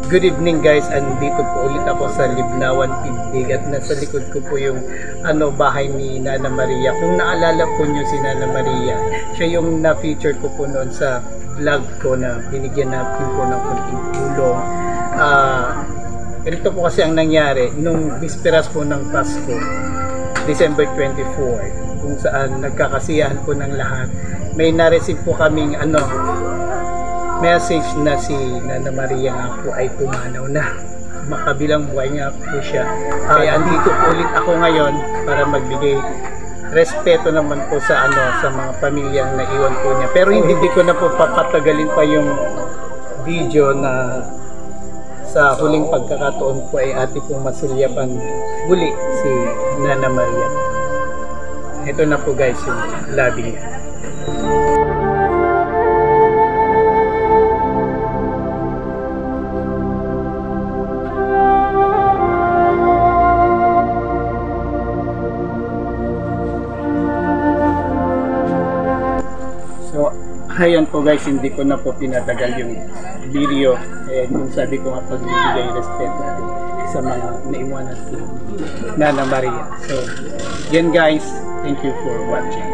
Good evening guys, andito po ulit ako sa Libnawan Pintig at nasa likod ko po yung bahay ni Nana Maria. Kung naalala po nyo si Nana Maria, siya yung na-feature ko po noon sa vlog ko na binigyan natin po ng konting tulong. Ito po kasi ang nangyari nung bisperas po ng Pasko, December 24, kung saan nagkakasiyahan po ng lahat. May na-receive po kaming message na si Nana Maria nga po ay pumanaw na. Makabilang buhay nga po siya. Kaya andito po ulit ako ngayon para magbigay respeto naman po sa sa mga pamilyang naiwan po niya. Pero hindi ko na po papatagalin pa yung video na sa huling pagkakataon po ay ati pong masulyapan muli si Nana Maria. Ito na po guys yung lobby niya. So, ayan po guys, hindi ko na po pinatagal yung video. Yung sabi ko nga pagbibigay respeto sa mga naiwanan po Nana Maria. So, yan guys, thank you for watching.